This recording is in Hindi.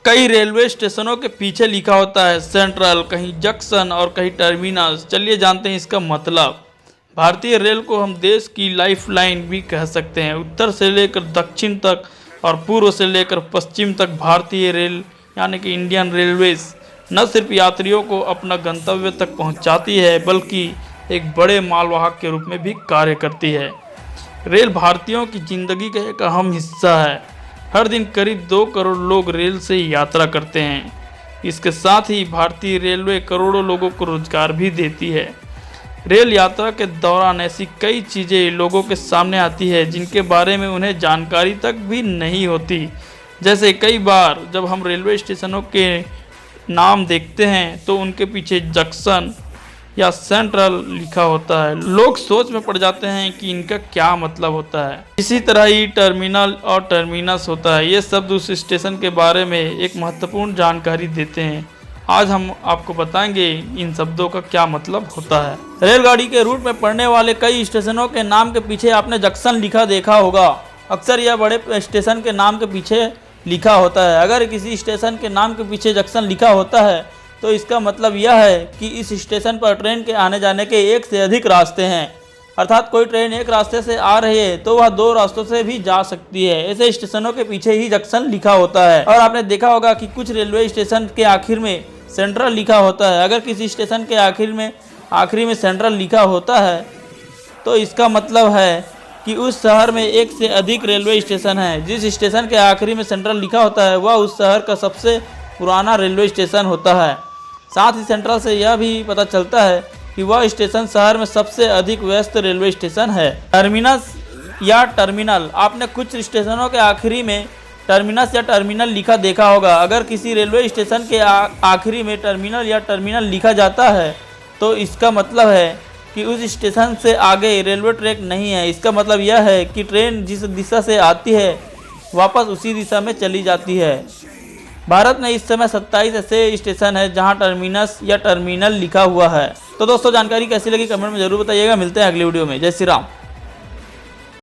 कई रेलवे स्टेशनों के पीछे लिखा होता है सेंट्रल, कहीं जंक्शन और कहीं टर्मिनस। चलिए जानते हैं इसका मतलब। भारतीय रेल को हम देश की लाइफलाइन भी कह सकते हैं। उत्तर से लेकर दक्षिण तक और पूर्व से लेकर पश्चिम तक भारतीय रेल यानी कि इंडियन रेलवेज न सिर्फ यात्रियों को अपना गंतव्य तक पहुंचाती है बल्कि एक बड़े मालवाहक के रूप में भी कार्य करती है। रेल भारतीयों की जिंदगी का एक अहम हिस्सा है। हर दिन करीब 2 करोड़ लोग रेल से यात्रा करते हैं। इसके साथ ही भारतीय रेलवे करोड़ों लोगों को रोजगार भी देती है। रेल यात्रा के दौरान ऐसी कई चीज़ें लोगों के सामने आती है जिनके बारे में उन्हें जानकारी तक भी नहीं होती। जैसे कई बार जब हम रेलवे स्टेशनों के नाम देखते हैं तो उनके पीछे जंक्शन या सेंट्रल लिखा होता है। लोग सोच में पड़ जाते हैं कि इनका क्या मतलब होता है। इसी तरह ही टर्मिनल और टर्मिनस होता है। ये शब्द उस स्टेशन के बारे में एक महत्वपूर्ण जानकारी देते हैं। आज हम आपको बताएंगे इन शब्दों का क्या मतलब होता है। रेलगाड़ी के रूट में पड़ने वाले कई स्टेशनों के नाम के पीछे आपने जंक्शन लिखा देखा होगा। अक्सर यह बड़े स्टेशन के नाम के पीछे लिखा होता है। अगर किसी स्टेशन के नाम के पीछे जंक्शन लिखा होता है तो इसका मतलब यह है कि इस स्टेशन पर ट्रेन के आने जाने के 1 से अधिक रास्ते हैं। अर्थात कोई ट्रेन एक रास्ते से आ रही है तो वह 2 रास्तों से भी जा सकती है। ऐसे स्टेशनों के पीछे ही जंक्शन लिखा होता है। और आपने देखा होगा कि कुछ रेलवे स्टेशन के आखिर में सेंट्रल लिखा होता है। अगर किसी स्टेशन के आखिरी में सेंट्रल लिखा होता है तो इसका मतलब है कि उस शहर में 1 से अधिक रेलवे स्टेशन है। जिस स्टेशन के आखिरी में सेंट्रल लिखा होता है वह उस शहर का सबसे पुराना रेलवे स्टेशन होता है। साथ ही सेंट्रल से यह भी पता चलता है कि वह स्टेशन शहर में सबसे अधिक व्यस्त रेलवे स्टेशन है। टर्मिनस या टर्मिनल, आपने कुछ स्टेशनों के आखिरी में टर्मिनस या टर्मिनल लिखा देखा होगा। अगर किसी रेलवे स्टेशन के आखिरी में टर्मिनल या टर्मिनल लिखा जाता है तो इसका मतलब है कि उस स्टेशन से आगे रेलवे ट्रैक नहीं है। इसका मतलब यह है कि ट्रेन जिस दिशा से आती है वापस उसी दिशा में चली जाती है। भारत में इस समय 27 ऐसे स्टेशन है जहां टर्मिनस या टर्मिनल लिखा हुआ है। तो दोस्तों जानकारी कैसी लगी कमेंट में जरूर बताइएगा। मिलते हैं अगली वीडियो में। जय श्री राम।